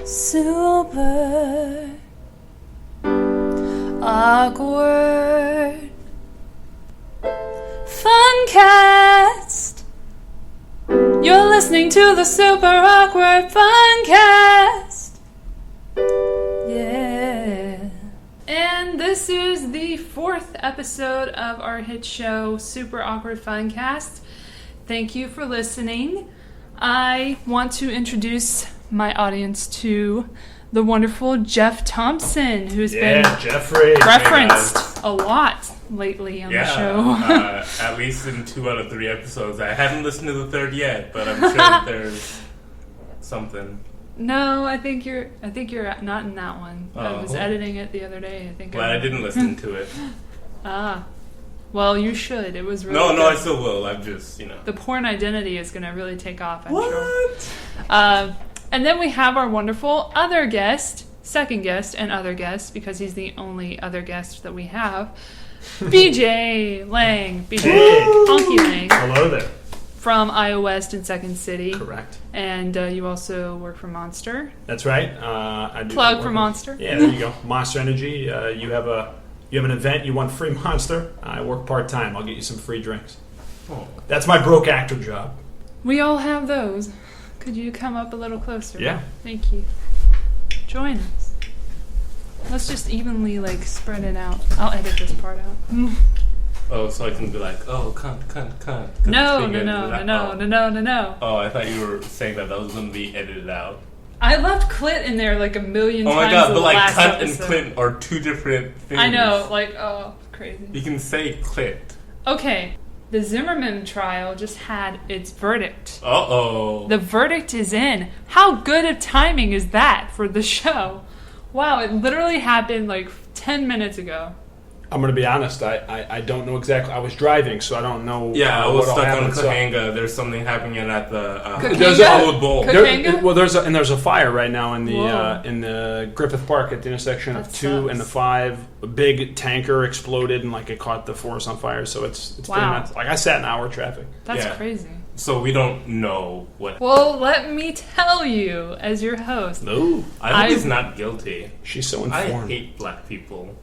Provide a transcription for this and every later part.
Super awkward FUN-CHIVE. You're listening to the Super Awkward FUN-CHIVE. Yeah. And this is the 4th episode of our hit show, Super Awkward FUN-CHIVE. Thank you for listening. I want to introduce my audience to the wonderful Jeff Thompson, who's been referenced a lot lately on the show. At least in 2 out of 3 episodes. I haven't listened to the 3rd yet, but I'm sure that there's something. No, I think you're not in that one. I was editing it the other day. I didn't listen to it. Well, you should. It was really good. No, I still will. I'm just, The porn identity is going to really take off, I'm sure. And then we have our wonderful other guest, second guest and other guest, because he's the only other guest that we have, BJ Lange. BJ Honky Lange. Hello there. From Iowa West and Second City. Correct. And you also work for Monster. That's right. I do. Plug for Monster. Yeah, there you go. Monster Energy. You have an event. You want free Monster. I work part-time. I'll get you some free drinks. Oh. That's my broke actor job. We all have those. Could you come up a little closer? Yeah. Thank you. Join us. Let's just evenly, spread it out. I'll edit this part out. Oh, so I can be like, cunt. No. Oh, I thought you were saying that was going to be edited out. I left clit in there a million times. Oh my god, but cunt episode. and clit are 2 different things. I know, crazy. You can say clit. Okay, the Zimmerman trial just had its verdict. Uh-oh. The verdict is in. How good of timing is that for the show? Wow, it literally happened 10 minutes ago. I'm going to be honest. I don't know exactly. I was driving, so I don't know. Yeah, I was what stuck happened, on Kahanga. There's something happening at the there's a old bowl. There's a fire right now in the Griffith Park at the intersection of 2 and the 5. A big tanker exploded and it caught the forest on fire. So it's pretty nuts. I sat in hour traffic. That's crazy. So we don't know what. Well, let me tell you, as your host. No, I hope he's not guilty. She's so informed. I hate black people.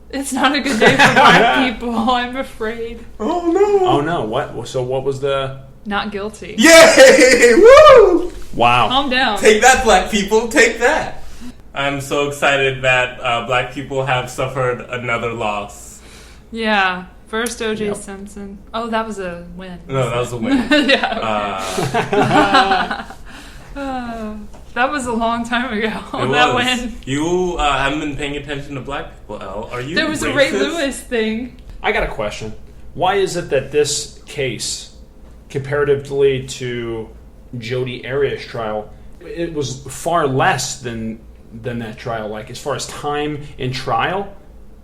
It's not a good day for black people, I'm afraid. Oh, no. Oh, no. What? So what was the... Not guilty. Yay! Woo! Wow. Calm down. Take that, black people. Take that. I'm so excited that black people have suffered another loss. Yeah. First O.J. Simpson. Oh, that was a win. No, that was a win. Yeah, okay. That was a long time ago. That win. You haven't been paying attention to black people, Elle. Are you There was racist? a Ray Lewis thing. I got a question. Why is it that this case, comparatively to Jodi Arias' trial, it was far less than that trial? As far as time in trial,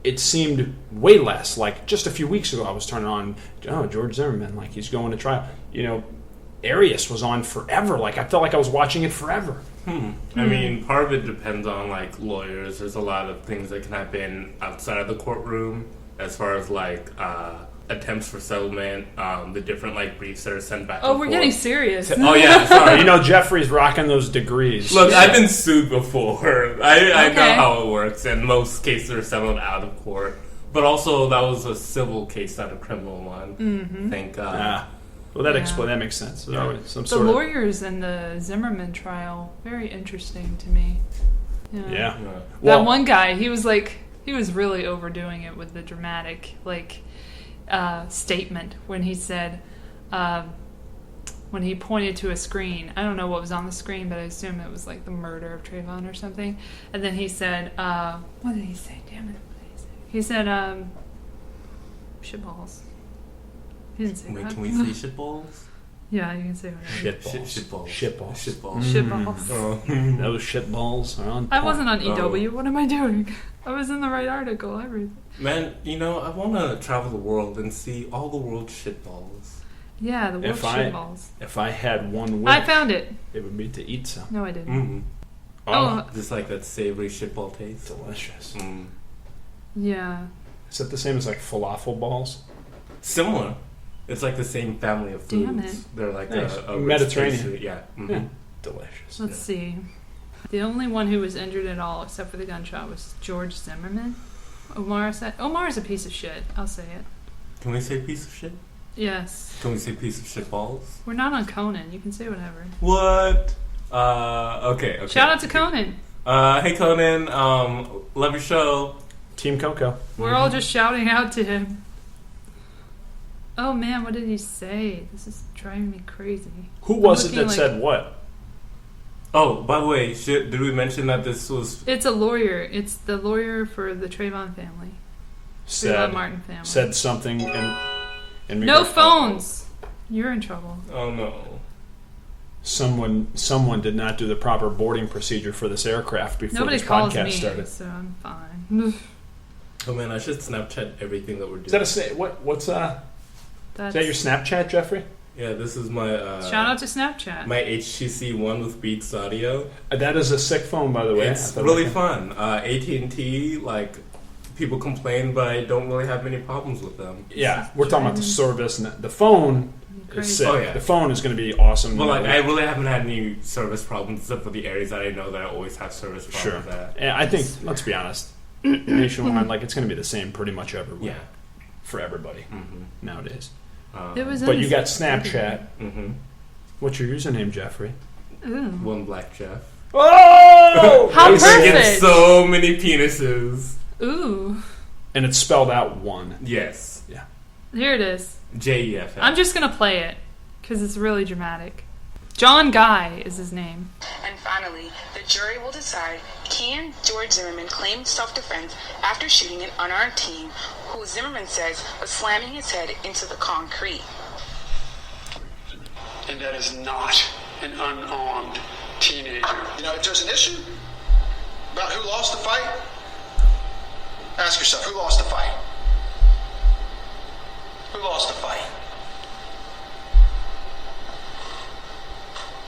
it seemed way less. Just a few weeks ago, I was turning on, George Zimmerman, he's going to trial. Arias was on forever. I felt like I was watching it forever. I mean, part of it depends on lawyers. There's a lot of things that can happen outside of the courtroom, as far as attempts for settlement, the different briefs that are sent back. Oh, we're getting serious. Oh yeah, sorry. Jeffrey's rocking those degrees. Look, I've been sued before. I know how it works, and most cases are settled out of court. But also, that was a civil case, not a criminal one. Mm-hmm. Thank God. Well, that makes sense. Yeah. The lawyers in the Zimmerman trial, very interesting to me. Yeah. That one guy, he was really overdoing it with the dramatic, statement when he said, when he pointed to a screen. I don't know what was on the screen, but I assume it was the murder of Trayvon or something. And then he said, what did he say? Damn it. What did he say? He said, shitballs. He didn't say that. Can we say shitballs? Yeah, you can say whatever. Shitballs. Shitballs. Those shitballs are on. I wasn't on EW. What am I doing? I was in the right article. Everything. Man, I want to travel the world and see all the world's shitballs. Yeah, the world's shitballs. If I had one wish, I found it. It would be to eat some. No, I didn't. Mm-hmm. Oh, just that savory shitball taste. Delicious. Mm. Yeah. Is that the same as falafel balls? Similar. It's the same family of foods. Damn it. They're a Mediterranean. pastry. Yeah. Mm-hmm. Yeah. Delicious. Let's see. The only one who was injured at all, except for the gunshot, was George Zimmerman. Omar said, Omar's a piece of shit. I'll say it. Can we say piece of shit? Yes. Can we say piece of shit balls? We're not on Conan. You can say whatever. What? Okay. Shout out to Conan. Hey Conan, love your show. Team Coco. We're all just shouting out to him. Oh man, what did he say? This is driving me crazy. Who was it that said what? Oh, by the way, did we mention that this was... It's a lawyer. It's the lawyer for the Trayvon family. Trayvon Martin family. Said something in no phones! You're in trouble. Oh no. Someone did not do the proper boarding procedure for this aircraft before Nobody this calls podcast me, started. so I'm fine. Oh man, I should Snapchat everything that we're doing. Is that what's is that your Snapchat, Jeffrey? Yeah, this is my... shout out to Snapchat. My HTC One with Beats audio. That is a sick phone, by the way. It's really fun. AT&T, like, people complain, but I don't really have many problems with them. Yeah, we're talking about the service. And the phone is sick. Oh, yeah. The phone is going to be awesome. But, like, I really haven't had any service problems except for the areas that I know that I always have service problems at. Yeah, I think, let's be honest, nationwide, like, it's going to be the same pretty much everywhere. Yeah. For everybody nowadays. But you got Snapchat. Mm-hmm. What's your username, Jeffrey? Ooh. One Black Jeff. Oh! How I perfect! get so many penises. Ooh. And it's spelled out one. Yes. Yeah. Here it is. JEF. I'm just going to play it, because it's really dramatic. John Guy is his name. And finally, the jury will decide, can George Zimmerman claim self-defense after shooting an unarmed teen who Zimmerman says was slamming his head into the concrete? And that is not an unarmed teenager. You know, if there's an issue about who lost the fight, ask yourself, who lost the fight? Who lost the fight?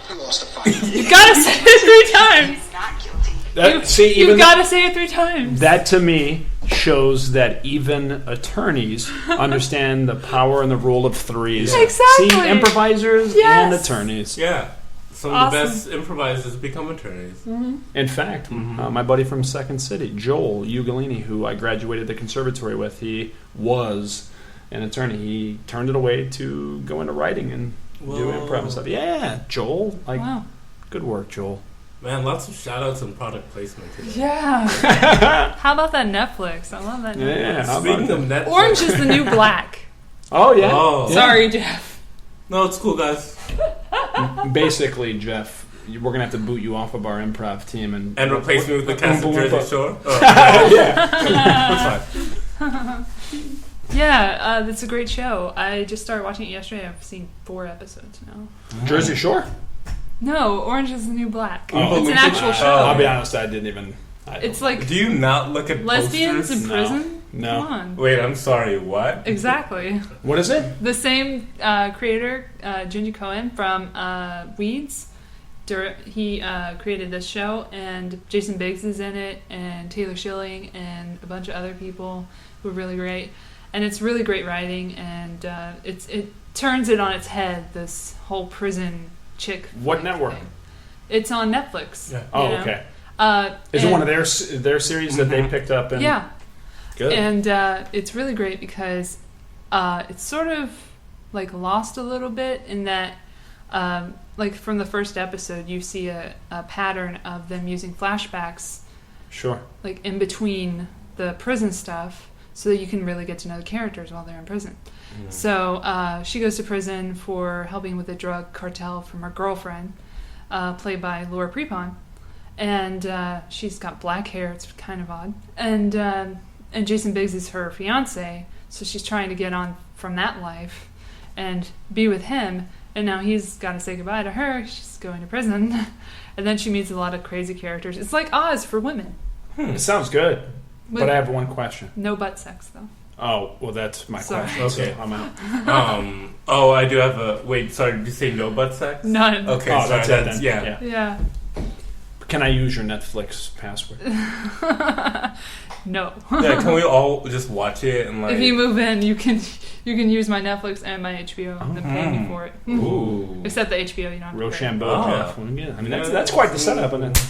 Who lost the fight? You gotta say it 3 times! He's not guilty. You've gotta say it 3 times! That, to me, shows that even attorneys understand the power and the rule of threes. Exactly. See, improvisers and attorneys. Yeah. Some of the best improvisers become attorneys. Mm-hmm. In fact, my buddy from Second City, Joel Ugolini, who I graduated the conservatory with, he was an attorney. He turned it away to go into writing and do improv and stuff. Yeah, Joel. Wow. Good work, Joel. Man, lots of shout-outs and product placement today. Yeah. How about that Netflix? I love that Netflix. Yeah. Speaking of Netflix... Orange is the new black. Oh, yeah. Oh. Sorry, Jeff. No, it's cool, guys. Basically, Jeff, we're going to have to boot you off of our improv team. And replace me with the cast of Jersey Shore? Oh, yeah. That's fine. Yeah, that's a great show. I just started watching it yesterday. I've seen 4 episodes now. Jersey Shore? No, Orange is the New Black. Oh. It's an actual show. I'll be honest, I didn't even... It's like... Do you not look at lesbians posters? in prison? No. Come on. Wait, I'm sorry, what? Exactly. What is it? The same creator, Junji Cohen from Weeds. He created this show, and Jason Biggs is in it, and Taylor Schilling, and a bunch of other people who are really great. And it's really great writing, and it turns it on its head, this whole prison chick. What network? Thing. It's on Netflix. Yeah. Oh, okay. Is it one of their series that they picked up? Yeah. Good. And it's really great because it's sort of like lost a little bit in that, like from the first episode, you see a pattern of them using flashbacks. Sure. Like in between the prison stuff, so that you can really get to know the characters while they're in prison. Mm. So she goes to prison for helping with a drug cartel from her girlfriend, played by Laura Prepon. And she's got black hair. It's kind of odd. And Jason Biggs is her fiance, so she's trying to get on from that life and be with him. And now he's got to say goodbye to her. She's going to prison. And then she meets a lot of crazy characters. It's like Oz for women. It sounds good. But I have one question. No butt sex, though. Oh, well, that's my question. Okay. So I'm out. I do have a... Wait, sorry, did you say no butt sex? None. Okay, sorry, that's it then. Yeah. Yeah. Can I use your Netflix password? No. Yeah, can we all just watch it and like... If you move in, you can use my Netflix and my HBO and then pay me for it. Ooh. Except the HBO, you don't have to pay. Rochambeau, Jeff. Yeah. I mean, that's quite the setup, isn't it?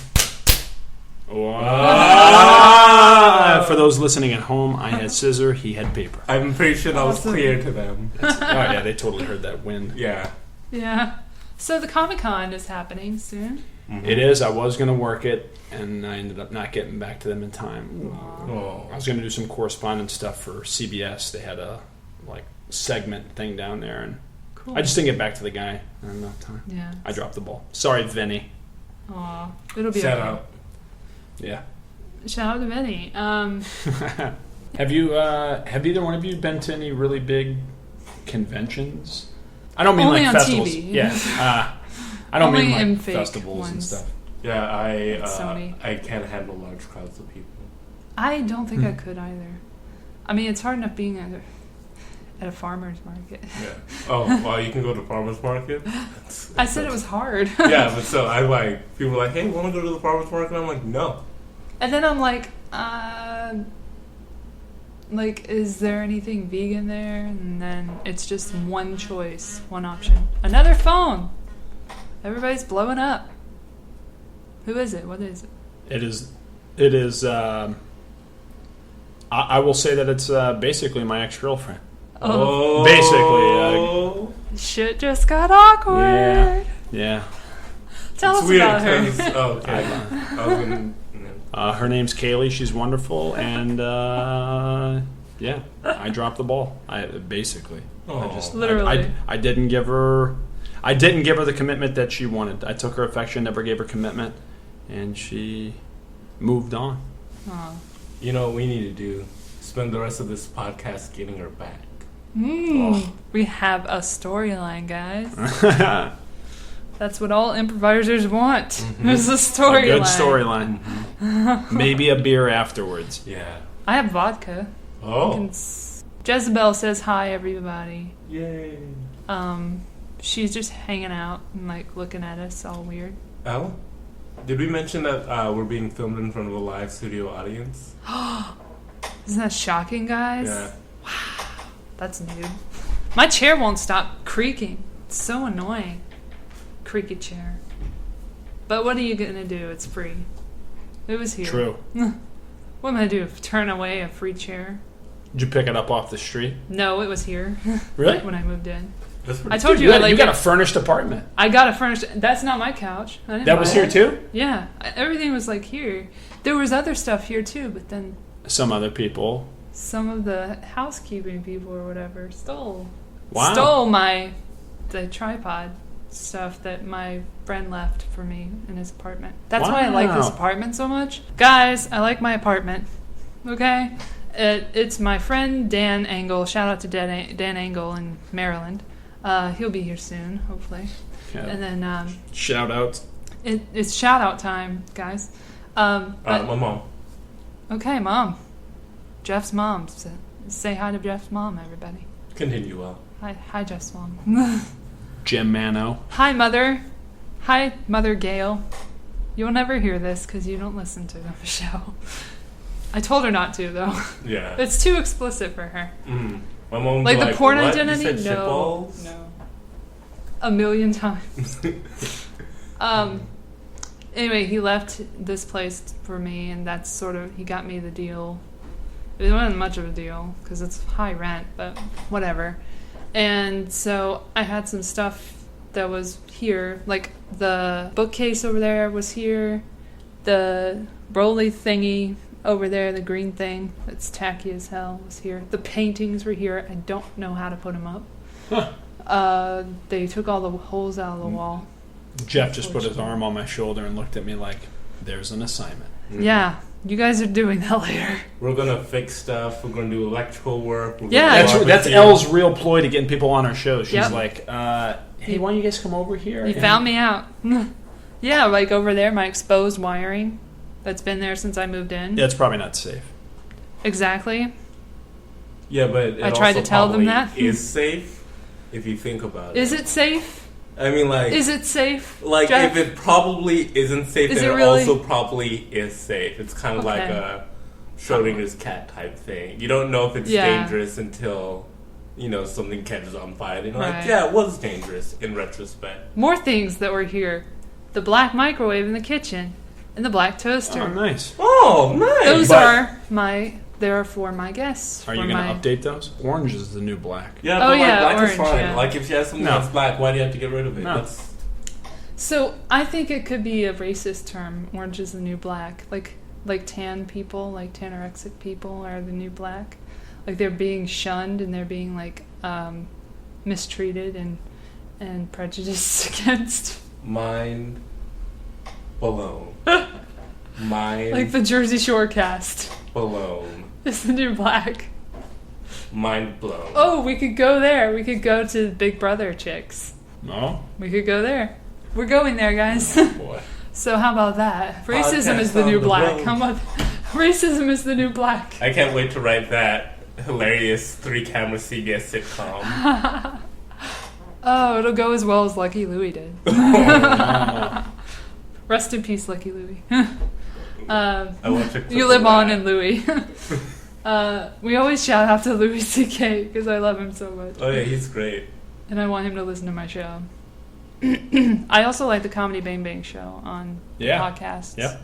For those listening at home, I had scissor, he had paper. I'm pretty sure that was clear to them. Oh yeah, they totally heard that wind. Yeah. Yeah. So the Comic-Con is happening soon. Mm-hmm. It is. I was going to work it, and I ended up not getting back to them in time. Oh. I was going to do some correspondence stuff for CBS. They had a segment thing down there, and Cool. I just didn't get back to the guy. I had enough time. Yeah. I dropped the ball. Sorry, Vinny. Aw. It'll be Shout okay. out. Yeah. Shout out to Vinny. Have either one of you been to any really big conventions? I don't mean Only like on festivals. TV. Yeah. I don't Only mean in like fake festivals and ones. stuff. Yeah, Sony. I can't handle large crowds of people. I don't think I could either. I mean, it's hard enough being at a farmer's market. Yeah. Oh, well, you can go to farmer's market? I said it was hard. Yeah, but so I people are like, hey, want to go to the farmer's market? I'm like, no. And then I'm like, is there anything vegan there? And then it's just one choice, one option. Another phone. Everybody's blowing up. Who is it? What is it? It is. I will say that it's basically my ex-girlfriend. Oh. Basically. Shit just got awkward. Yeah. Tell It's us weird about her. because, okay. I was gonna, Her name's Kaylee. She's wonderful, and yeah, I dropped the ball. Basically. Literally. I didn't give her. I didn't give her the commitment that she wanted. I took her affection, never gave her commitment, and she moved on. Aw. You know what we need to do? Spend the rest of this podcast getting her back. We have a storyline, guys. That's what all improvisers want. Mm-hmm. Is a A storyline. good storyline. Maybe a beer afterwards. Yeah. I have vodka. Oh. Jezebel says hi, everybody. Yay. She's just hanging out and looking at us all weird. Elle? Did we mention that we're being filmed in front of a live studio audience? Isn't that shocking, guys? Yeah. That's new. My chair won't stop creaking. It's so annoying. Creaky chair. But what are you going to do? It's free. It was here. True. What am I going to do? Turn away a free chair? Did you pick it up off the street? No, it was here. Really? When I moved in. That's pretty I told You you, got a furnished apartment. I got a furnished. That's not my couch. I didn't That buy was here it. too? Yeah, everything was here. There was other stuff here too, but then Some other people. some of the housekeeping people or whatever stole Wow. the tripod stuff that my friend left for me in his apartment. That's why I like this Wow. apartment so much. Guys, I like my apartment. Okay? It's my friend Dan Engel. Shout out to Dan Engel in Maryland. He'll be here soon, hopefully. Yeah. And then Shout out. it's shout out time, guys. my mom. Okay, Mom. Jeff's mom. Say hi to Jeff's mom, everybody. Continue, Elle. Hi, Jeff's mom. Jim Mano. Hi, Mother. Hi, Mother Gail. You'll never hear this because you don't listen to the show. I told her not to, though. Yeah. It's too explicit for her. Mm. My mom's Like the porn what? identity? You said No. shitballs? No. A million times. Anyway, he left this place for me, and that's he got me the deal. It wasn't much of a deal because it's high rent, but whatever. And so I had some stuff that was here, like the bookcase over there was here, the Broly thingy over there, the green thing that's tacky as hell was here. The paintings were here. I don't know how to put them up. Huh. They took all the holes out of the wall. Jeff just put his arm on my shoulder and looked at me like, there's an assignment. Mm-hmm. Yeah, you guys are doing that later. We're gonna fix stuff. We're gonna do electrical work. We're Yeah. gonna That's barbecue. Elle's real ploy to getting people on our show. She's Yep. like, hey, why don't you guys come over here? You found me out. Yeah, over there, my exposed wiring that's been there since I moved in. Yeah, it's probably not safe. Exactly. Yeah, but it I tried to also tell them probably that. is safe if you think about it. Is it safe? I mean, Is it safe? Like, Jeff? if it probably isn't safe, Is then it it really? also probably is safe. It's kind of like Okay. a Schrodinger's cat type thing. You don't know if it's Yeah. dangerous until, something catches on fire. And you're like, Right. yeah, it was dangerous in retrospect. More things that were here. The black microwave in the kitchen. and the black toaster. Oh, nice. Oh, nice. Those are for my guests. Are you going to update those? Orange is the new black. Yeah, but black orange, is fine. yeah. Like, if she has something that's black, why do you have to get rid of it? No. So I think it could be a racist term. Orange is the new black. Like tan people, like tanorexic people are the new black. Like they're being shunned and they're being mistreated and prejudiced against. Mind blown. Mind Like the Jersey Shore cast. blown. It's the new black. Mind blown. Oh, we could go there. We could go to Big Brother chicks. No? We could go there. We're going there, guys. Boy. So how about that? Racism Podcast is the new on the black. road. How about racism is the new black? I can't wait to write that hilarious 3-camera CBS sitcom. Oh, it'll go as well as Lucky Louie did. Rest in peace, Lucky Louie. You live on in Louie. We always shout out to Louis C.K. because I love him so much. Oh yeah, he's great. And I want him to listen to my show. I also like the Comedy Bang Bang show on podcasts. Yeah.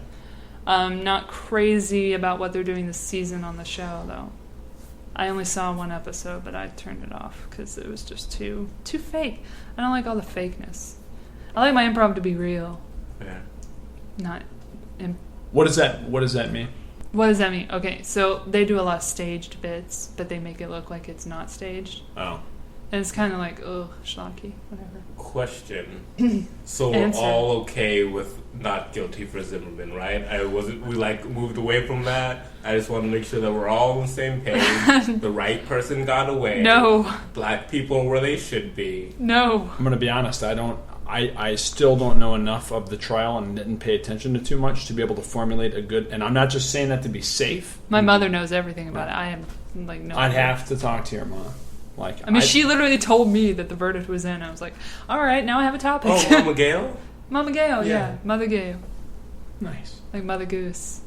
Not crazy about what they're doing this season on the show, though. I only saw one episode, but I turned it off because it was just too fake. I don't like all the fakeness. I like my improv to be real. Yeah. Not. What does that mean? What does that mean? Okay, so they do a lot of staged bits, but they make it look like it's not staged. Oh. And it's kind of like, schlocky, whatever. Question. So we're Answer. all okay with not guilty for Zimmerman, right? We moved away from that. I just want to make sure that we're all on the same page. The right person got away. No. Black people are where they should be. No. I'm going to be honest. I still don't know enough of the trial and didn't pay attention to too much to be able to formulate a good. And I'm not just saying that to be safe. My mother knows everything about it. I am no. I'd have to talk to your mom. She literally told me that the verdict was in. I was like, all right, now I have a topic. Oh, Mama Gail? Mama Gail, yeah. Mother Gail. Nice. Like Mother Goose.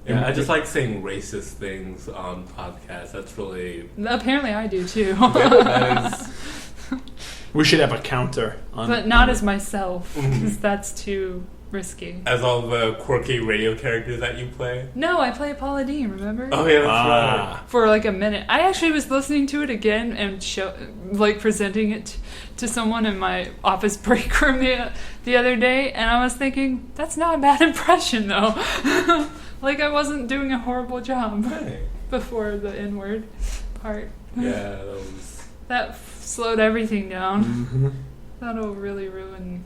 Yeah, I just like saying racist things on podcasts. That's really... Apparently I do, too. that is... We should have a counter. But not as myself, because that's too risky. As all the quirky radio characters that you play? No, I play Paula Deen, remember? Oh, yeah, that's right. For like a minute. I actually was listening to it again and presenting it to someone in my office break room the other day, and I was thinking, that's not a bad impression, though. Like, I wasn't doing a horrible job before the N-word part. Yeah, that was... That slowed everything down. Mm-hmm. That'll really ruin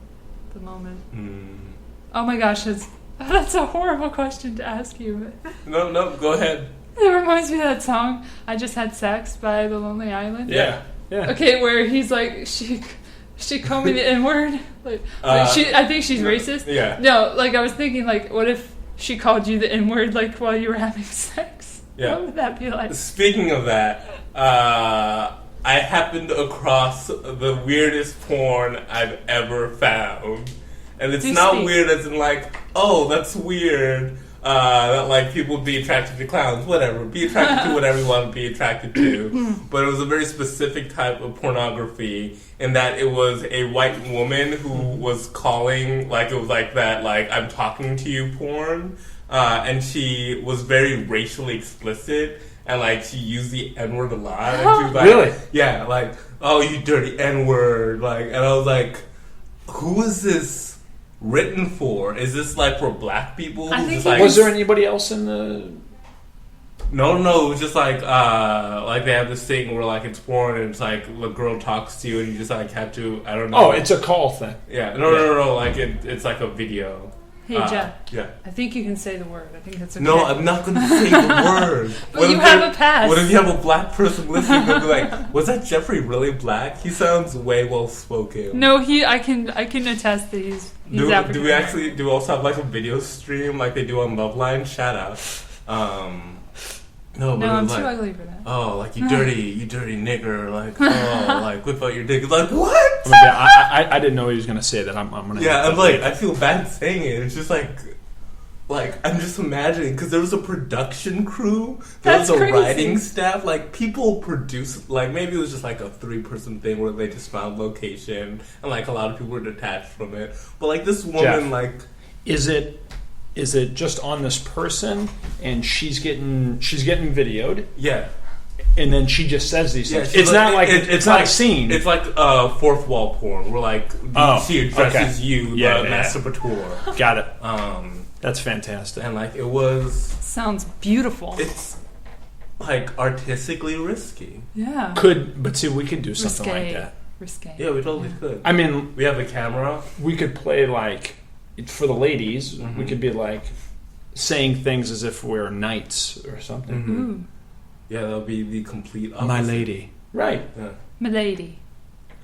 the moment. Mm. Oh my gosh, that's a horrible question to ask you. No, go ahead. It reminds me of that song, I Just Had Sex by The Lonely Island. Yeah. Okay, where he's like, she called me the N-word. I think she's racist. Yeah. No, I was thinking, what if she called you the N-word, while you were having sex? Yeah. What would that be like? Speaking of that, I happened across the weirdest porn I've ever found. And it's not weird as in that's weird. That people would be attracted to clowns, whatever. Be attracted to whatever you want to be attracted to. But it was a very specific type of pornography in that it was a white woman who was calling, it was that, I'm talking to you porn. And she was very racially explicit. And, she used the N-word a lot. And she was like... Really? Yeah, oh, you dirty N-word. And I was like, who is this written for? Is this, for black people? Was there anybody else in the... No, it was just, they have this thing where, it's porn, and it's, the girl talks to you, and you just, have to... I don't know. Oh, it's a call thing. Yeah. No. It's, a video. Hey, Jeff. Yeah. I think you can say the word. I think that's okay. No, I'm not going to say the word. But you have a pass. What if you have a black person listening and be like, was that Jeffrey really black? He sounds way well spoken. No, I can attest that he's African. Do we also have a video stream like they do on Loveline? Shout out. No, I'm too ugly for that. Oh, you dirty nigger. Whip out your dick. What? I didn't know he was going to say that. I'm going to... Yeah, I feel bad saying it. It's just I'm just imagining, because there was a production crew, there was a writing staff, people produce, maybe it was just a 3-person thing where they just found location, and a lot of people were detached from it. But this woman, Jeff, is it is it just on this person and she's getting videoed? Yeah. And then she just says these things. Yeah, it's not like it's not a scene. It's like fourth wall porn. Where like she addresses you, the masturbator. Got it. That's fantastic. And like it was sounds beautiful. It's like artistically risky. Yeah. But see, we could do something like that. Risque. Yeah, we totally could. I mean, we have a camera. We could play like for the ladies. We could be like saying things as if we're knights or something. Yeah, that'll be the complete opposite. My lady. Right. Yeah. My lady.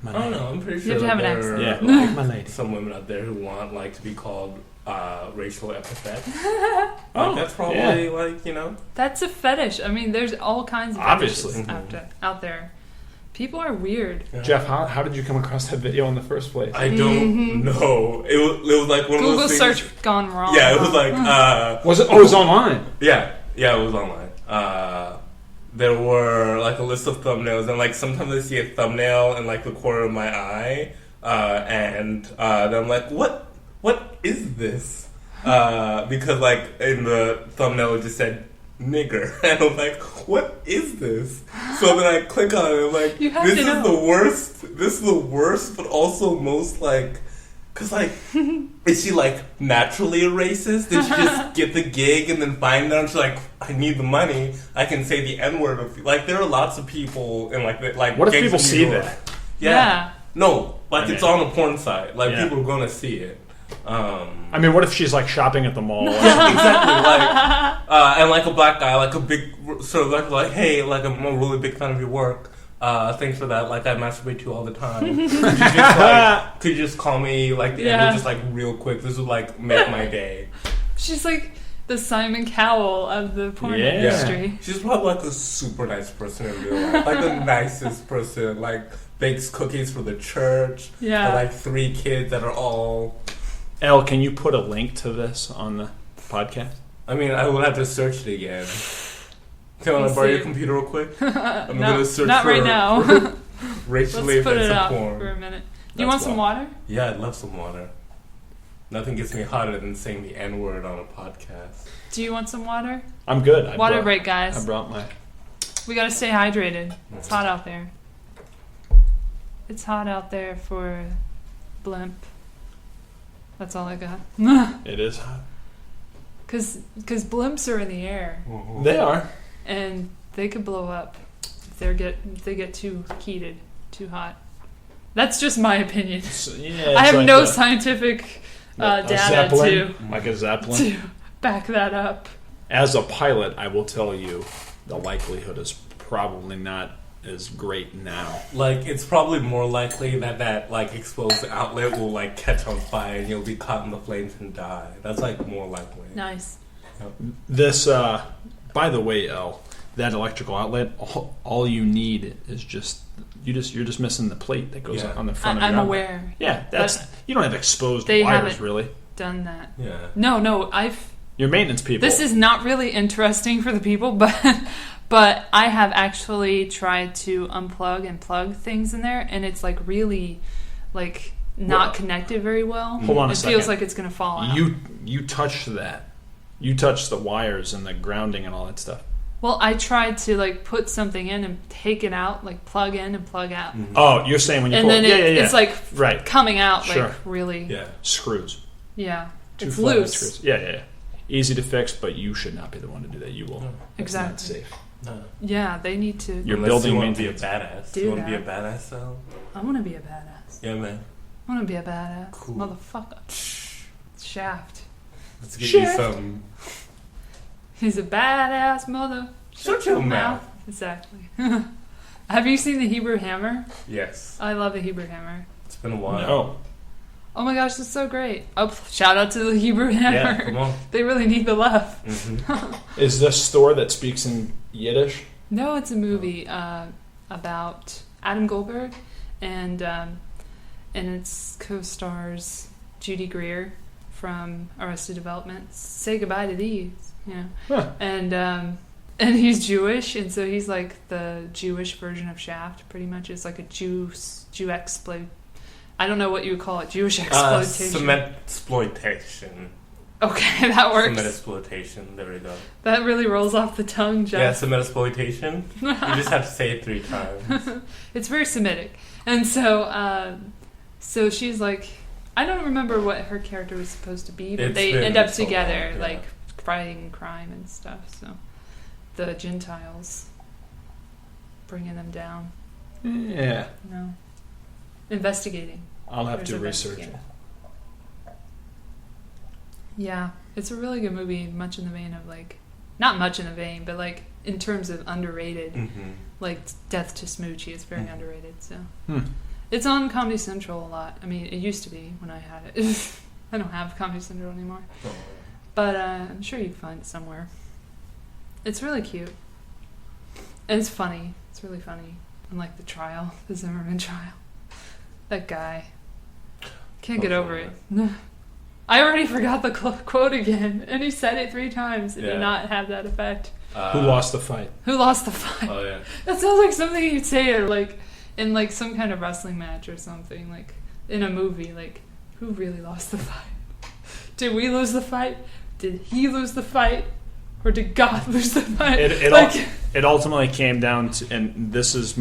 I don't know. I'm pretty sure you have to have an accent. Yeah, like, my lady. Some women out there who want like to be called racial epithets. That's probably like, you know. That's a fetish. I mean, there's all kinds of fetishes out there. People are weird. Yeah. Jeff, how did you come across that video in the first place? I don't know. It was like one Google of those things. Google search gone wrong. Yeah, it was like was it? Oh, it was online. Yeah, it was online. There were like a list of thumbnails, and like sometimes I see a thumbnail in like the corner of my eye, and then I'm like, what is this? Because like in the thumbnail it just said nigger, and I'm like, what is this? So then I click on it, and I'm like, this is the worst. This is the worst, but also most like. Cause like, is she like naturally a racist? Did she just get the gig and then find out? She's like, I need the money. I can say the N word. Like, there are lots of people in like What if people see that? Yeah. No, like it's on a porn site. Like people are gonna see it. I mean, what if she's like shopping at the mall? Yeah, exactly. Like, and like a black guy, like a big sort of like, hey, like I'm a really big fan of your work. Thanks for that. Like I masturbate to you all the time. Could you just call me like the end just like real quick? This would like make my day. She's like the Simon Cowell of the porn industry. She's probably like a super nice person in real life. Like the nicest person. Like bakes cookies for the church. Yeah. For, like 3 kids that are all. Elle, can you put a link to this on the podcast? I mean, I would have to search it again. Can I borrow your computer real quick? I'm going to search not for right now. racially Let's put it offensive out porn. for a minute. Do you want some water? Yeah, I'd love some water. Nothing gets me hotter than saying the N-word on a podcast. Do you want some water? I'm good. Water break, guys. I brought my... We gotta stay hydrated. It's hot out there. It's hot out there for blimp. That's all I got. It is hot. Because blimps are in the air. They are. And they could blow up if they get too heated, too hot. That's just my opinion. So, I have no scientific data like a Zeppelin to back that up. As a pilot, I will tell you the likelihood is probably not as great now. Like, it's probably more likely that like exposed outlet will like catch on fire and you'll be caught in the flames and die. That's like more likely. Nice. Yep. This, by the way, Elle, that electrical outlet, all you need is just you're just missing the plate that goes on the front of your I'm outlet. aware. Yeah, that's you don't have exposed they wires haven't really. Done that. Yeah. No, your maintenance people. This is not really interesting for the people, but I have actually tried to unplug and plug things in there, and it's like really like not connected very well. Hold on a second. It feels like it's going to fall out. You touched that. You touched the wires and the grounding and all that stuff. Well, I tried to like put something in and take it out, like plug in and plug out. Mm-hmm. Oh, you're saying when you and pull then it's like coming out like really screws. Yeah. It's loose. Screws. Yeah. Easy to fix, but you should not be the one to do that. You will. Exactly. That's not safe. No. Yeah, they need to. Your building you want to be a badass. Do you want to be a badass, though? I want to be a badass. Yeah, man. I want to be a badass. Cool. Motherfucker. Shaft. Let's get you some. He's a badass mother. Shut your mouth. Exactly. Have you seen the Hebrew Hammer? Yes. I love the Hebrew Hammer. It's been a while. No. Oh my gosh, it's so great. Oh, shout out to the Hebrew Hammer. Yeah, come on. They really need the love. Mm-hmm. Is this store that speaks in Yiddish? No, it's a movie about Adam Goldberg, and its co-stars Judy Greer from Arrested Development. Say goodbye to these, and he's Jewish, and so he's like the Jewish version of Shaft. Pretty much, it's like a Jew exploit. I don't know what you would call it. Jewish exploitation. Cement exploitation. Okay, that works. Some exploitation. There we go. That really rolls off the tongue, Jeff. Yeah, some exploitation. You just have to say it 3 times. It's very Semitic. And so, so she's like, I don't remember what her character was supposed to be, but they end up together, like fighting crime and stuff. So the Gentiles bringing them down. Yeah. Investigating. I'll have to research it. Yeah, it's a really good movie, much in the vein of like, not much in the vein, but like in terms of underrated, like Death to Smoochie is very underrated. So it's on Comedy Central a lot. I mean, it used to be when I had it. I don't have Comedy Central anymore, but I'm sure you can find it somewhere. It's really cute, and it's funny. It's really funny. Unlike the trial, the Zimmerman trial, that guy can't get over it. I already forgot the quote again, and he said it 3 times. It did not have that effect. Who lost the fight? Who lost the fight? Oh, yeah. That sounds like something you'd say like in like some kind of wrestling match or something, like in a movie. Like, who really lost the fight? Did we lose the fight? Did he lose the fight? Or did God lose the fight? It ultimately came down to, and this is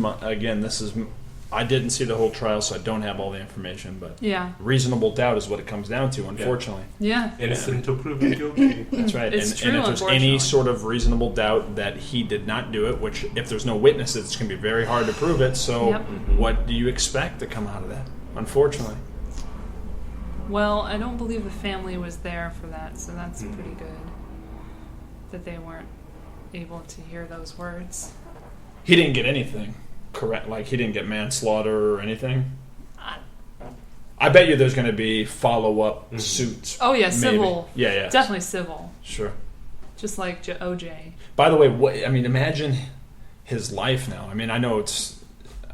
I didn't see the whole trial, so I don't have all the information, but reasonable doubt is what it comes down to, unfortunately. Yeah. Innocent until proven guilty. That's right. It's true, and if there's any sort of reasonable doubt that he did not do it, which if there's no witnesses, it's going to be very hard to prove it, so what do you expect to come out of that, unfortunately? Well, I don't believe the family was there for that, so that's pretty good. That they weren't able to hear those words. He didn't get anything. Correct, like he didn't get manslaughter or anything. I bet you there's going to be follow-up suits. Oh yeah, maybe. Civil. Yeah, definitely civil. Sure. Just like OJ. By the way, imagine his life now. I mean, I know it's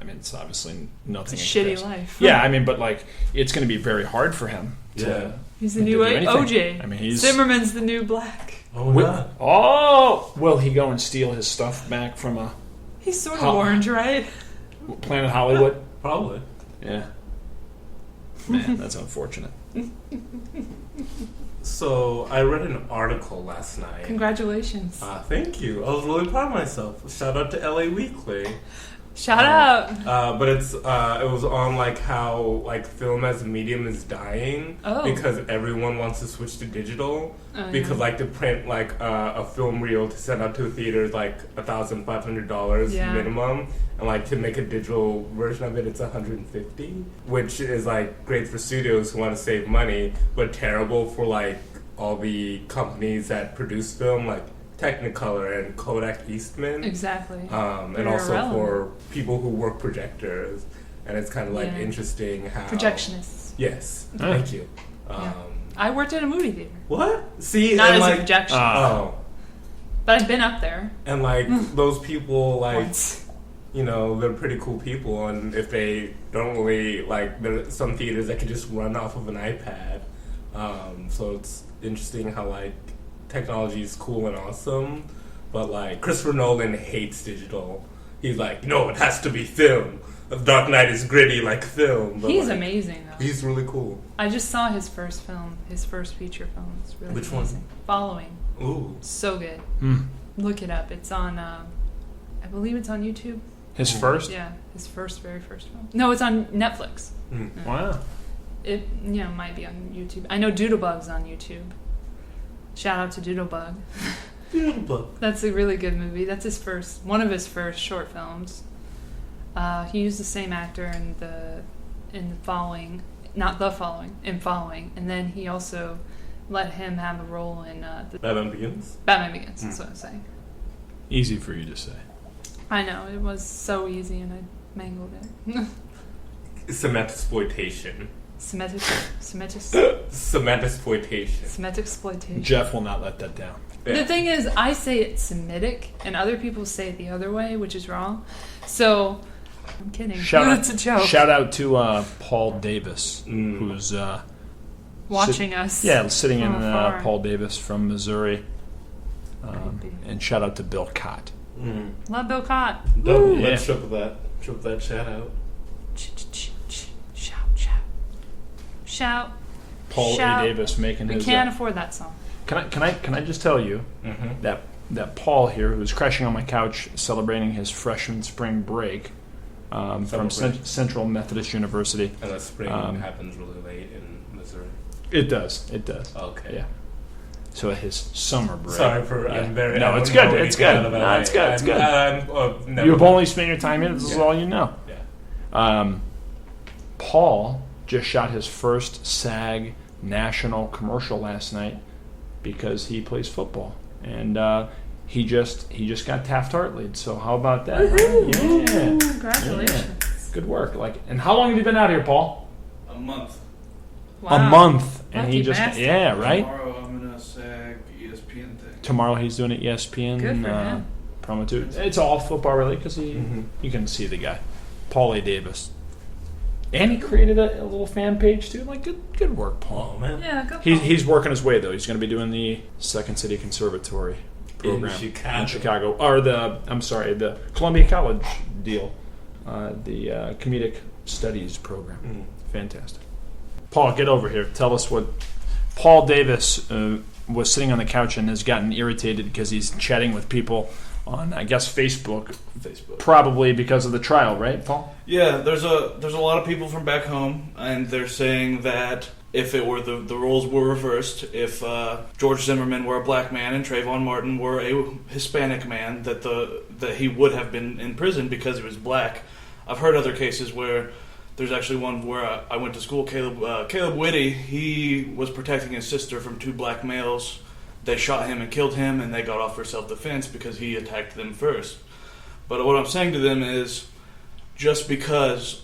obviously nothing. It's a shitty life. Yeah, I mean, but like it's going to be very hard for him. He's the new OJ. I mean, Zimmerman's the new Black. Will he go and steal his stuff back from a? He's sort of orange, right? Planet Hollywood? Probably. Yeah. Man, that's unfortunate. So, I read an article last night. Congratulations. Thank you. I was really proud of myself. Shout out to LA Weekly. Shout out. But it was on like how like film as a medium is dying because everyone wants to switch to digital because like to print like a film reel to send out to a theater is like $1,500 minimum, and like to make a digital version of it it's $150, which is like great for studios who want to save money but terrible for like all the companies that produce film like Technicolor and Kodak Eastman. Exactly. And also for people who work projectors. And it's kind of like interesting how... Projectionists. Yes. Thank you. I worked in a movie theater. What? See? Not as like, a projectionist. But I've been up there. And like those people like... You know, they're pretty cool people. And if they don't really... Like, there are some theaters that can just run off of an iPad. So it's interesting how like... Technology is cool and awesome, but like Christopher Nolan hates digital. He's like, no, it has to be film. The Dark Knight is gritty like film. But he's like, amazing though. He's really cool. I just saw his first film, his first feature film. It's really Which amazing. one? Following. Ooh, so good. Look it up. It's on. I believe it's on YouTube. His first? Yeah, his very first film. No, it's on Netflix. Wow. It might be on YouTube. I know Doodlebug's on YouTube. Shout out to Doodlebug. Doodlebug. That's a really good movie. That's one of his first short films. He used the same actor in Following, and then he also let him have a role in Batman Begins. Batman Begins. That's what I'm saying. Easy for you to say. I know it was so easy, and I mangled it. Cementexploitation. Cementexploitation. Jeff will not let that down. Yeah. The thing is, I say it's Semitic, and other people say it the other way, which is wrong. So, I'm kidding. It's a joke. Shout out to Paul Davis, who's watching us. Yeah, sitting in Paul Davis from Missouri. And shout out to Bill Cott. Love Bill Cott. Let's triple that shout out. Shout. Paul A. Davis making his... We can't afford that song. Can I just tell you that Paul here, who's crashing on my couch celebrating his freshman spring break from Central Methodist University. And the spring happens really late in Missouri. It does. Okay. Yeah. So his summer break. Sorry for I'm very. No, it's good. It's good. No, it's good. It's good. You've only spent your time here. This is all you know. Yeah. Paul just shot his first SAG national commercial last night because he plays football, and he just got Taft-Hartley'd. So how about that? Yeah. Congratulations. Yeah. Good work. And how long have you been out here, Paul? A month. Wow. A month, and Lucky he just bastard. right. Tomorrow I'm gonna SAG ESPN thing. Tomorrow he's doing it ESPN. Good for him. Promo too. It's all football really because you can see the guy, Paul A. Davis, and he created a little fan page too. Good work, Paul. Oh man. Yeah, go Paul. He's working his way though. He's going to be doing the Second City Conservatory program in Chicago, or the Columbia College deal, the comedic studies program. Fantastic. Paul, get over here. Tell us what Paul Davis was sitting on the couch and has gotten irritated because he's chatting with people on, I guess, Facebook. Probably because of the trial, right, Paul? Yeah, there's a lot of people from back home, and they're saying that if it were the roles were reversed, if George Zimmerman were a black man and Trayvon Martin were a Hispanic man, that he would have been in prison because he was black. I've heard other cases where there's actually one where I went to school. Caleb Whitty, he was protecting his sister from two black males. They shot him and killed him, and they got off for self-defense because he attacked them first. But what I'm saying to them is, just because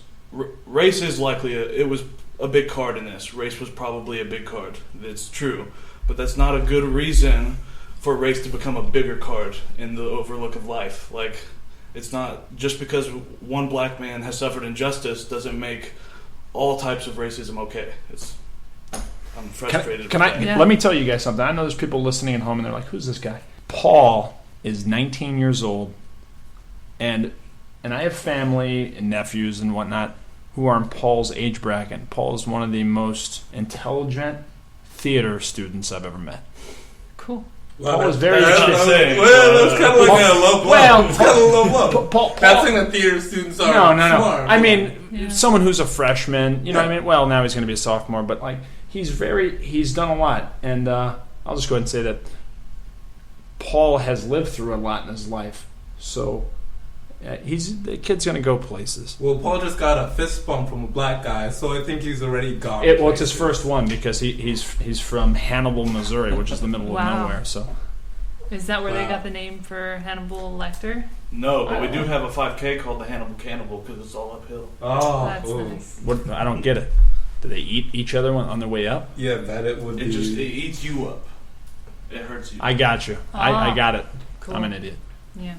race is likely, it was a big card in this. Race was probably a big card. It's true. But that's not a good reason for race to become a bigger card in the overlook of life. It's not just because one black man has suffered injustice doesn't make all types of racism okay. I'm frustrated. Let me tell you guys something. I know there's people listening at home and they're like, "Who's this guy?" Paul is 19 years old, and I have family and nephews and whatnot who are in Paul's age bracket. Paul is one of the most intelligent theater students I've ever met. Cool. Paul was very that's kind of like a low blow. Well, it's kind of a low blow. Paul, that's saying that theater students are no. smart. I mean, someone who's a freshman, you know what I mean? Well, now he's going to be a sophomore, but he's done a lot. And I'll just go ahead and say that Paul has lived through a lot in his life. So the kid's going to go places. Well, Paul just got a fist bump from a black guy, so I think he's already gone. It's his first one because he's from Hannibal, Missouri, which is the middle of nowhere. So, is that where they got the name for Hannibal Lecter? No, but we do have a 5K called the Hannibal Cannibal because it's all uphill. Oh, that's nice. What, I don't get it. Do they eat each other on their way up? Yeah, that it would. It eats you up. It hurts you. I got you. I got it. Cool. I'm an idiot. Yeah.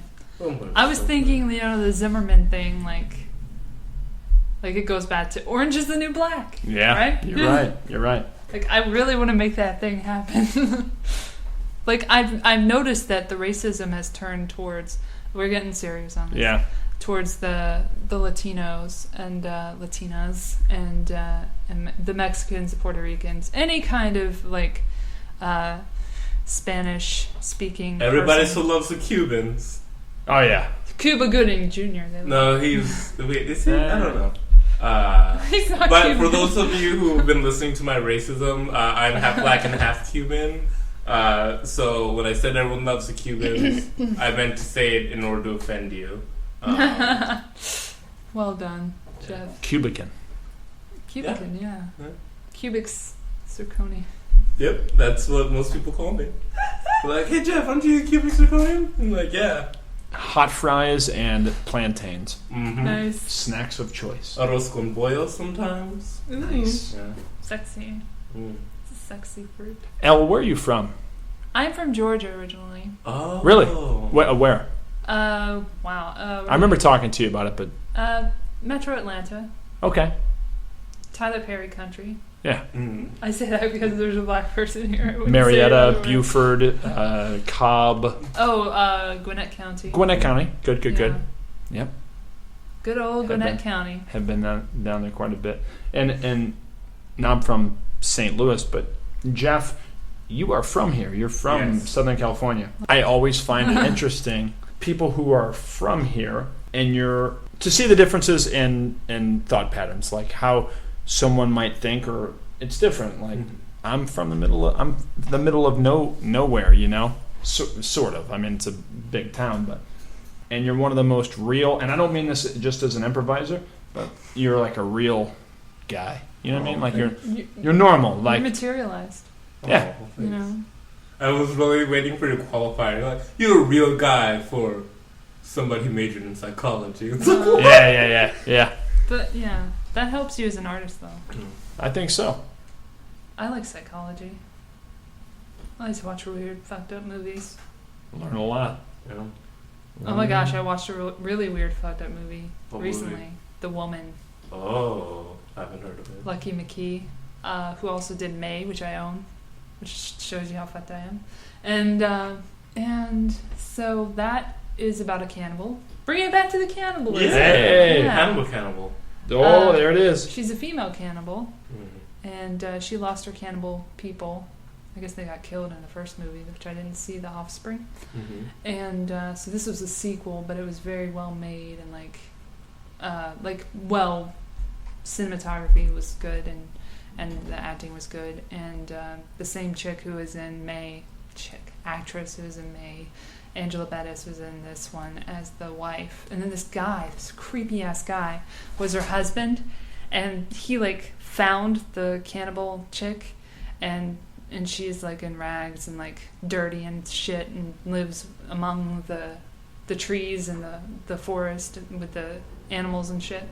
I was thinking, the Zimmerman thing, like it goes back to Orange is the New Black. Yeah, right? You're right. I really want to make that thing happen. I've noticed that the racism has turned towards. We're getting serious on this. Yeah. Towards the Latinos and Latinas and the Mexicans, the Puerto Ricans, any kind of Spanish speaking. Everybody person. still loves the Cubans. Oh yeah, Cuba Gooding Jr. No, he's. Wait, is he? I don't know. He's not but Cuban. for those of you who have been listening to my racism, I'm half black and half Cuban. So when I said everyone loves the Cubans, I meant to say it in order to offend you. Well done, Jeff. Cubican. Cubican, yeah. Cubics zirconia. Yep, that's what most people call me. They're like, "Hey Jeff, aren't you a cubic zirconium?" I'm like, "Yeah." Hot fries and plantains. Mm-hmm. Nice. Snacks of choice. Arroz con pollo sometimes. Ooh. Nice. Yeah. Sexy. It's a sexy fruit. Elle, where are you from? I'm from Georgia originally. Oh. Really? Where? Wow. I remember talking to you about it, but... Metro Atlanta. Okay. Tyler Perry country. Yeah. Mm. I say that because there's a black person here. Marietta, Buford, Cobb. Gwinnett County. Gwinnett County. Good. Yep. Good old Gwinnett County. Have been down there quite a bit. And now I'm from St. Louis, but Jeff, you are from here. You're from Yes. Southern California. I always find it interesting, people who are from here, and to see the differences in thought patterns, like how someone might think, or it's different. Like I'm the middle of nowhere, you know, sort of. I mean, it's a big town, and you're one of the most real. And I don't mean this just as an improviser, but you're like a real guy. You know what I mean? Like you're normal. Like You're materialized. Yeah. Oh, You know. I was really waiting for the qualifier. Like, you're a real guy for somebody who majored in psychology. Yeah. But yeah, that helps you as an artist, though. I think so. I like psychology. I like to watch weird, fucked up movies. Learn a lot. Yeah. Oh my gosh, I watched a really weird, fucked up movie What recently. movie? The Woman. Oh, I haven't heard of it. Lucky McKee, who also did May, which I own, which shows you how fucked I am. And so that is about a cannibal. Bring it back to the cannibalism. Hey. Cannibal. Oh, there it is. She's a female cannibal, Mm-hmm. and she lost her cannibal people. I guess they got killed in the first movie, which I didn't see, The Offspring. Mm-hmm. And so this was a sequel, but it was very well made, and cinematography was good, and the acting was good. And the same chick who was in May, actress who was in May, Angela Bettis, was in this one as the wife. And then this creepy ass guy, was her husband, and he like found the cannibal chick, and she's like in rags and like dirty and shit, and lives among the trees and the forest with the animals and shit.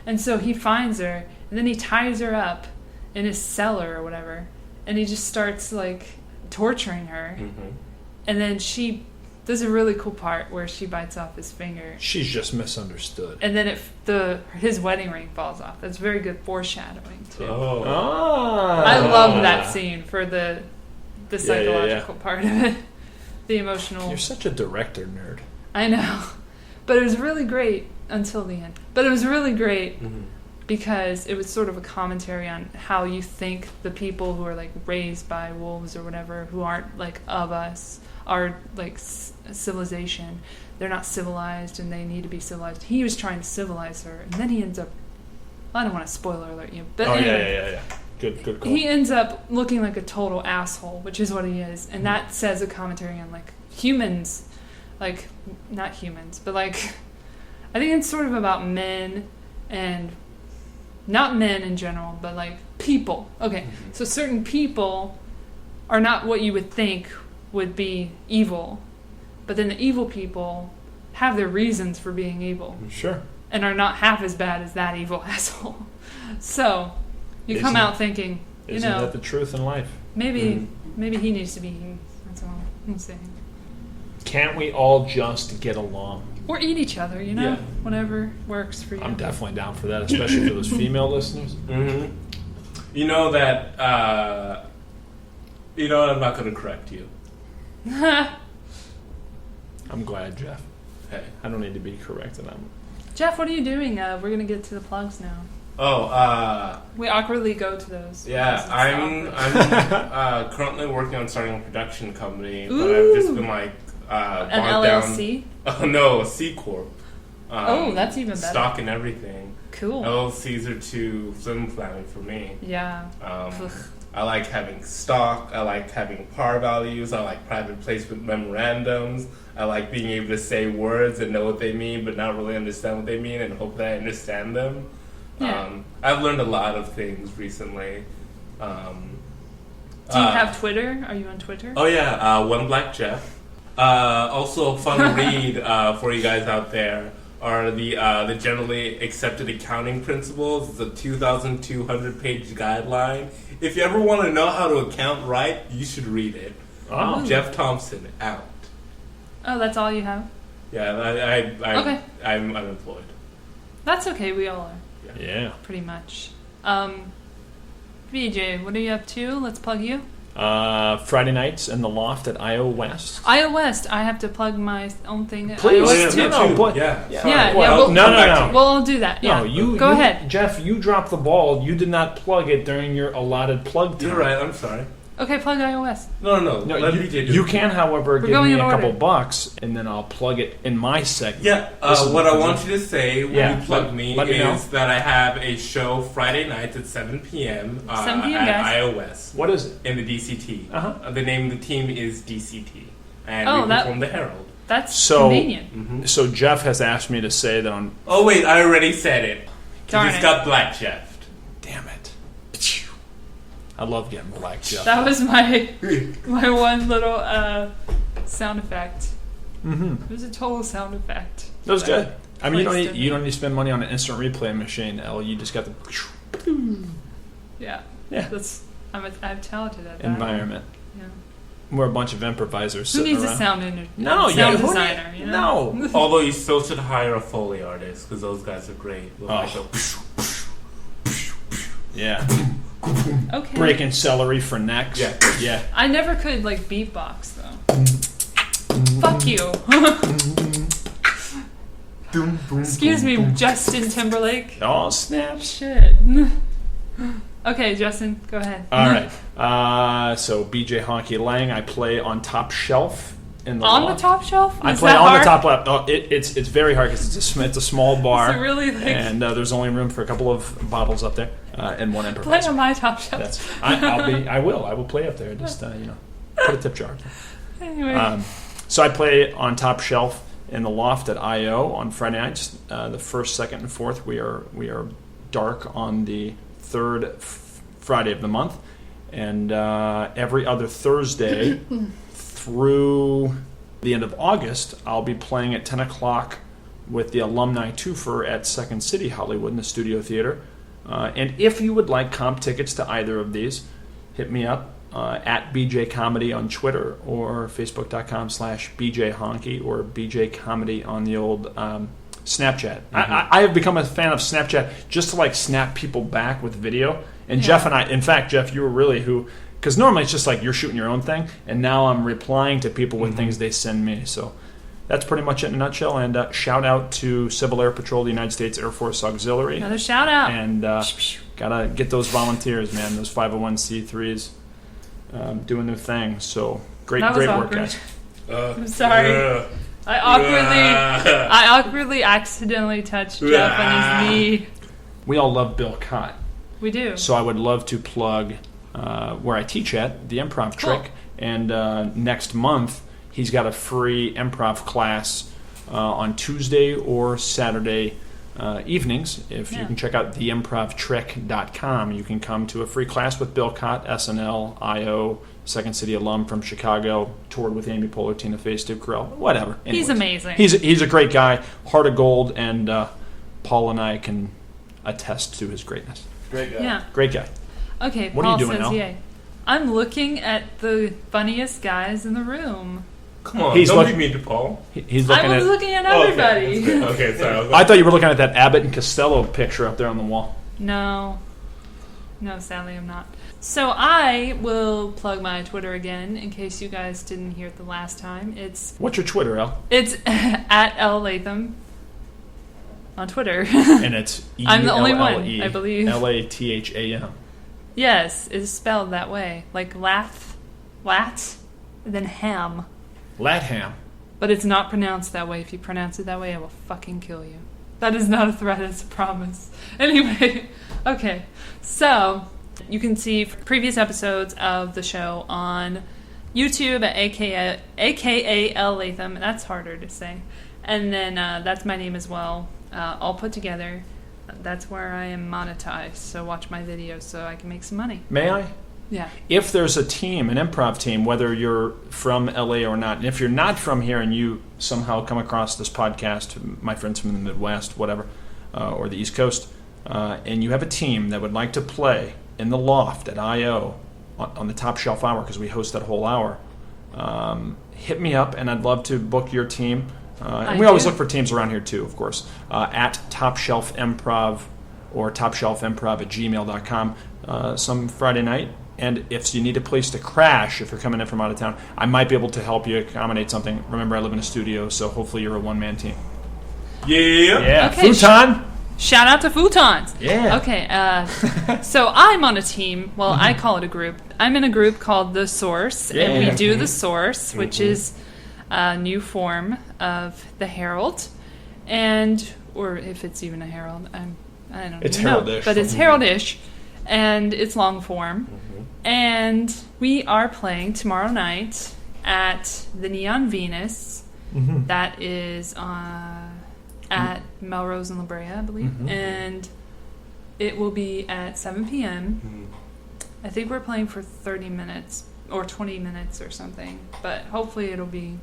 And so he finds her, and then he ties her up in his cellar or whatever, and he just starts like torturing her. Mm-hmm. And then there's a really cool part where she bites off his finger, She's just misunderstood. and then his wedding ring falls off. That's very good foreshadowing too. Oh. I love that scene for the psychological yeah. part of it, the emotional. You're such a director nerd. I know, but it was really great until the end. But it was really great Mm-hmm. because it was sort of a commentary on how you think the people who are like raised by wolves or whatever, who aren't like of us, are like civilization. They're not civilized, and they need to be civilized. He was trying to civilize her, and then he ends up. I don't want to spoiler alert you, but anyway, yeah. Good call. he ends up looking like a total asshole, which is what he is, and that says a commentary on like humans, like not humans, but like I think it's sort of about men, and not men in general, but like people. Okay, so certain people are not what you would think would be evil, but then the evil people have their reasons for being evil, Sure. and are not half as bad as that evil asshole. So you come out thinking, Isn't that the truth in life? maybe he needs to be eaten. That's all I'm saying. Can't we all just get along? Or eat each other, you know? Yeah. Whatever works for you. I'm definitely down for that, especially for those female listeners. Mm-hmm. You know that. You know what? I'm not going to correct you. I'm glad, Jeff. Hey. I don't need to be corrected. Jeff, what are you doing? We're going to get to the plugs now. Oh, We awkwardly go to those. yeah, because I'm it's awkward. currently working on starting a production company, but I've just been like An bogged LLC? down. Oh no, a C corp. That's even better. Stock and everything. Cool. LLCs are too slim planning for me. Yeah. I like having stock. I like having par values. I like private placement memorandums. I like being able to say words and know what they mean, but not really understand what they mean, and hope that I understand them. Yeah. I've learned a lot of things recently. Do you have Twitter? Are you on Twitter? Oh yeah, One Black Jeff. Also, fun read for you guys out there are the generally accepted accounting principles. It's a 2,200-page guideline. If you ever want to know how to account right, you should read it. Oh. Jeff Thompson, out. Oh, that's all you have? Yeah, Okay. I'm unemployed. That's okay. We all are, Yeah. pretty much. BJ, what are you up to? Let's plug you. Friday nights in the loft at IO West. IO West. I have to plug my own thing at Please. IO Oh, yeah, West me too. No, too. but- Yeah. Yeah. Sorry. Yeah, Well, we'll no. Well, I'll do that. Yeah. No, you Go ahead. Jeff, you dropped the ball. You did not plug it during your allotted plug time. You're right. I'm sorry. Okay, plug iOS. No. Let you, BJ do you it. can, however, give going me in a couple order. bucks, and then I'll plug it in my segment. Yeah, what I want you to say when you plug me let me know. is that I have a show Friday nights at 7 p.m. 7 p.m., at guys. iOS. What is it? In the DCT. Uh-huh. The name of the team is DCT. And Oh, we perform the Herald. That's So- convenient. So Jeff has asked me to say that on... Oh, wait, I already said it. Darn He just it. got black Jeff. Damn it. I love getting black Jeff. That was my one little sound effect. Mm-hmm. It was a total sound effect. That was good. I mean, Placed in you don't need to spend money on an instant replay machine, Elle. You just got the Yeah. Yeah. I'm talented at that. environment. Yeah. We're a bunch of improvisers Who sitting needs around. a sound No, designer? You know? No. Although you still should hire a Foley artist, because those guys are great. With like Yeah. Okay. Breaking celery for necks. Yeah. Yeah. I never could beatbox though. Fuck you. Excuse me, Justin Timberlake. Oh, snaps. Shit. Okay, Justin, go ahead. All right. So BJ Honky Lange, I play on Top Shelf in the On loft. the top shelf? I Is play that on hard? the top left. Oh, it's very hard because it's a small bar. Is it really and there's only room for a couple of bottles up there and one play improviser. on my top shelf? I will play up there. Just put a tip jar up there. Anyway. So I play on Top Shelf in the loft at IO on Friday nights. The first, second, and fourth we are dark on the third Friday of the month, and every other Thursday through the end of August I'll be playing at 10 o'clock with the alumni twofer at Second City Hollywood in the Studio Theater. And if you would like comp tickets to either of these, hit me up at BJ Comedy on Twitter or Facebook.com/BJ Honky or BJ Comedy on the old Snapchat. I have become a fan of Snapchat just to snap people back with video. And Yeah. Jeff and I, in fact, Jeff, you were really because normally it's just you're shooting your own thing, and now I'm replying to people with things they send me. So that's pretty much it in a nutshell. And shout out to Civil Air Patrol, the United States Air Force Auxiliary. Another shout out. And gotta get those volunteers, man. Those 501c3s doing their thing. So great That was work, awkward. guys. I'm sorry. I awkwardly accidentally touched Jeff on his knee. We all love Bill Cott. We do. So I would love to plug where I teach at, the Improv Cool. Trick. And next month, he's got a free improv class on Tuesday or Saturday evenings. If you can check out theimprovtrick.com, you can come to a free class with Bill Cott, SNL, IO, Second City alum from Chicago, toured with Amy Poehler, Tina Fey, Steve Carell, whatever. He's amazing. He's a great guy, heart of gold, and Paul and I can attest to his greatness. Great guy. Yeah. Great guy. Okay, What are Paul you doing, says Al? yay. I'm looking at the funniest guys in the room. Come on, He's don't looking- be mean to Paul. He's I looking was at. looking at Oh, everybody. Okay, sorry. I thought you were looking at that Abbott and Costello picture up there on the wall. No, sadly I'm not. So I will plug my Twitter again in case you guys didn't hear it the last time. What's your Twitter, Al? It's at Elle Latham on Twitter. And it's I'm the only one, ELLE, I believe. LATHAM. Yes, it's spelled that way, like lat, then ham. Latham. But it's not pronounced that way. If you pronounce it that way, I will fucking kill you. That is not a threat, it's a promise. Anyway, okay. So, you can see previous episodes of the show on YouTube at aka Elle Latham. That's harder to say. And then that's my name as well, all put together. That's where I am monetized. So watch my videos so I can make some money. May I? Yeah. If there's a team, an improv team, whether you're from LA or not, and if you're not from here and you somehow come across this podcast, my friends from the Midwest, whatever, or the East Coast, and you have a team that would like to play in the loft at I.O. on the Top Shelf Hour, because we host that whole hour, hit me up and I'd love to book your team. And we always look for teams around here too, of course, at Top Shelf Improv or topshelfimprov@gmail.com some Friday night. And if you need a place to crash, if you're coming in from out of town, I might be able to help you accommodate something. Remember, I live in a studio, so hopefully you're a one-man team. Yeah. Yeah, Okay, futon. Shout out to futons. Yeah. Okay. So I'm on a team. Well, I call it a group. I'm in a group called The Source, and we do The Source, which is a new form of the Herald, or if it's even a Herald, I don't know. It's Heraldish. But it's Heraldish, and it's long form. And we are playing tomorrow night at the Neon Venus. That is at Melrose and La Brea, I believe. And it will be at 7 p.m. I think we're playing for 30 minutes or 20 minutes or something. But hopefully it'll be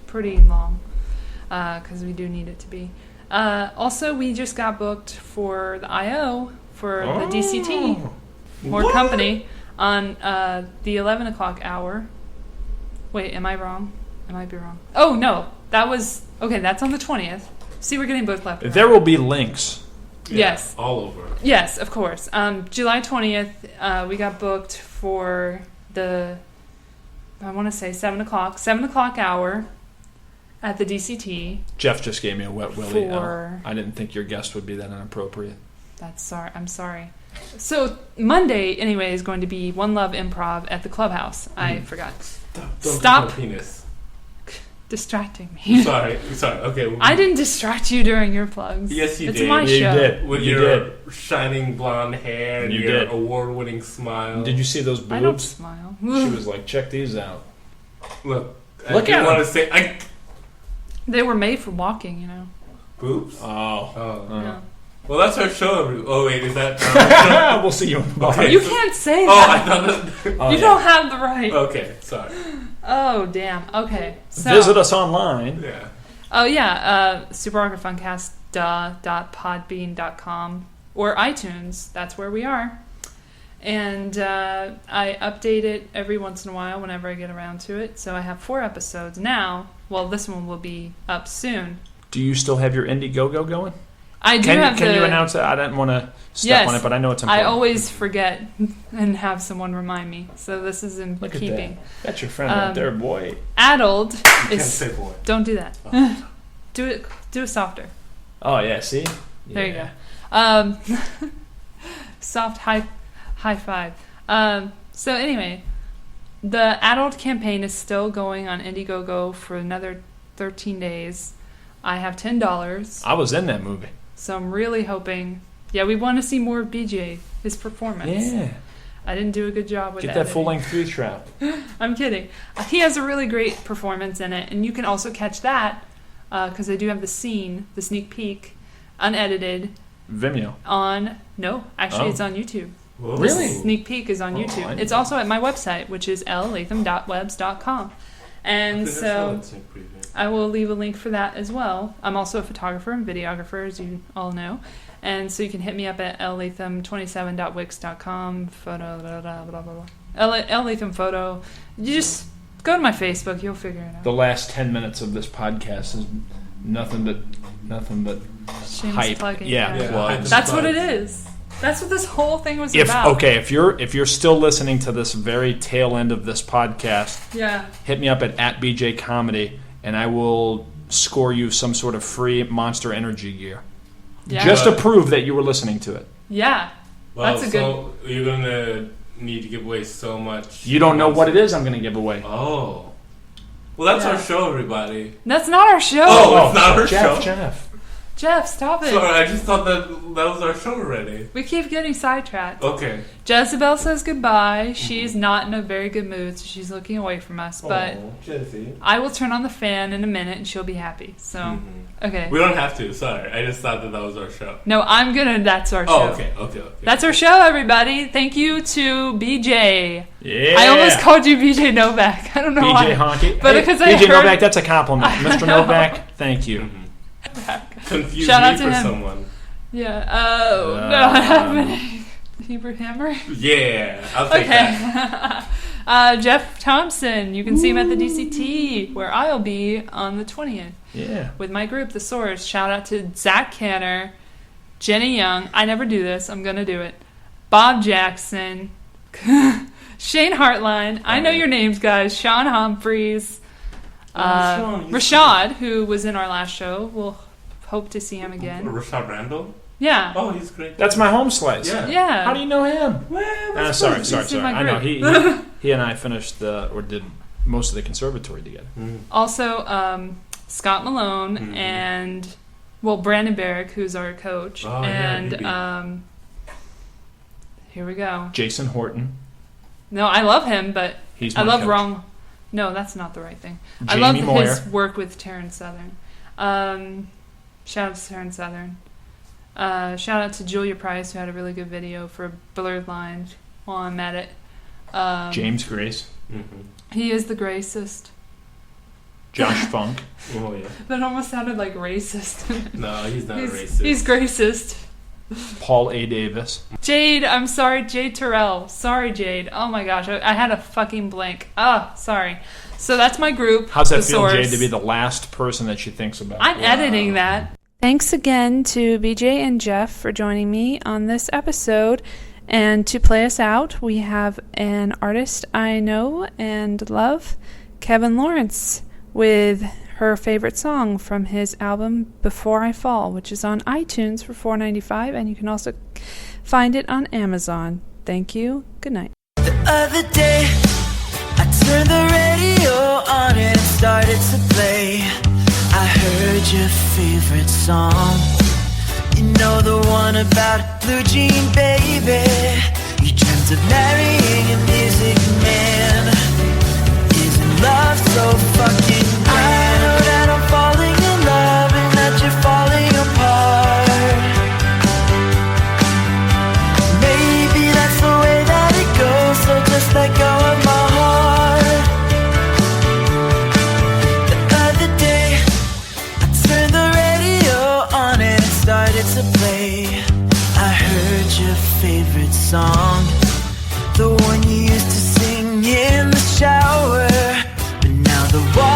pretty long because we do need it to be. Also, we just got booked for the I.O. for the DCT. More company on the 11 o'clock hour. Wait, am I wrong? I might be wrong. Oh, no. That's on the 20th. See, we're getting both left and right. There will be links. Yes. All over. Yes, of course. July 20th, we got booked for the, I want to say 7 o'clock hour at the DCT. Jeff just gave me a wet willy. For... I didn't think your guest would be that inappropriate. I'm sorry. So Monday, anyway, is going to be One Love Improv at the Clubhouse. I forgot. Stop. Penis. Distracting me. Sorry. Okay. I didn't distract you during your plugs. Yes, you did. It's my show. You did. With your shining blonde hair and your award-winning smile. Did you see those boobs? I don't smile. She was like, check these out. Look at want to say... They were made for walking, you know. Boobs? Oh. Yeah. Well, that's our show. Oh, wait, is that... We'll see you in the bar. Okay, you can't say that. I thought that... You don't have the right. Okay, sorry. Oh, damn. Okay. So, visit us online. Yeah. Oh, yeah. superawkwardfuncast.podbean.com or iTunes. That's where we are. And I update it every once in a while whenever I get around to it. So I have 4 episodes now. Well, this one will be up soon. Do you still have your Indiegogo going? I do Can you announce that? I didn't want to step on it, but I know it's important. I always forget and have someone remind me. So this is in Look keeping. At that. That's your friend right there, boy. Addled is... Can't say boy. Don't do that. Do it softer. Oh, yeah, see? There you go. Soft high five. So anyway, the adult campaign is still going on Indiegogo for another 13 days. I have $10. I was in that movie. So I'm really hoping... Yeah, we want to see more of BJ, his performance. Yeah. I didn't do a good job with Get editing. that full-length 3 trap. I'm kidding. He has a really great performance in it, and you can also catch that, because I do have the scene, the sneak peek, unedited. Vimeo. It's on YouTube. Whoa. Really? The sneak peek is on YouTube. It's also at my website, which is llatham.webs.com. And so I will leave a link for that as well. I'm also a photographer and videographer, as you all know. And so you can hit me up at llatham27.wix.com, photo, blah, blah, blah, blah, blah. Llatham photo. You just go to my Facebook, you'll figure it out. The last 10 minutes of this podcast is nothing but Shameless hype. plugging. Yeah, plugs. That's what it is. That's what this whole thing was about. If you're still listening to this very tail end of this podcast, hit me up at BJ Comedy, and I will score you some sort of free Monster Energy gear. Yeah. Just to prove that you were listening to it. Yeah. Well, that's a good... you're going to need to give away so much. You don't know what it is I'm going to give away. Oh. Well, that's our show, everybody. That's not our show. Oh, it's not our show? Jeff, stop it. Sorry, I just thought that was our show already. We keep getting sidetracked. Okay. Jezebel says goodbye. She's not in a very good mood, so she's looking away from us. But I will turn on the fan in a minute, and she'll be happy. So, okay. We don't have to. Sorry. I just thought that was our show. No, I'm going to. That's our show. Oh, okay. That's our show, everybody. Thank you to BJ. Yeah. I almost called you BJ Novak. I don't know why. BJ Honky. But because I BJ heard... Novak, that's a compliment. Mr. Novak, thank you. Confuse Shout me out to for him. Someone. Yeah. Oh, no, what happened? Hebrew Hammer? Yeah, I'll take that. Jeff Thompson. You can see him at the DCT, where I'll be on the 20th. Yeah. With my group, The Source. Shout out to Zach Canner, Jenny Young. I never do this. I'm going to do it. Bob Jackson. Shane Hartline. I know your names, guys. Sean Humphreys. Rashad, who was in our last show. We'll hope to see him again. Rashad Randall? Yeah. Oh, he's great. That's my home slice. Yeah. Yeah. How do you know him? Well, Sorry. He's in my I know group. he and I finished or did most of the conservatory together. Also, Scott Malone and Brandon Barrick, who's our coach, Oh, and yeah, here we go. Jason Horton. No, I love him, but He's I my love coach. wrong. No, that's not the right thing. Jamie I love Moyer. his work with Taryn Southern. Shout out to Taryn Southern. Shout out to Julia Price, who had a really good video for Blurred Lines while I'm at it. James Grace. Mm-hmm. He is the gracist. Josh Funk. Oh, yeah. That almost sounded like racist. No, he's not a racist. He's gracist. Paul A. Davis. Jade, I'm sorry, Jade Terrell. Sorry, Jade. Oh my gosh, I had a fucking blank. Sorry. So that's my group. How's that The feel, Source. Jade, to be the last person that she thinks about? I'm editing that. Thanks again to BJ and Jeff for joining me on this episode. And to play us out, we have an artist I know and love, Kevin Lawrence, with her favorite song from his album Before I Fall, which is on iTunes for $4.95, and you can also find it on Amazon. Thank you. Good night. The other day, I turned the radio on and it started to play. I heard your favorite song. You know, the one about blue jean baby. You dreamt of marrying a music man. Isn't love so fucking grand? I know that I'm falling in love and that you're falling apart. Maybe that's the way that it goes, so just let go of my heart. The other day, I turned the radio on and it started to play. I heard your favorite song, the one you used to sing in the shower. But now the water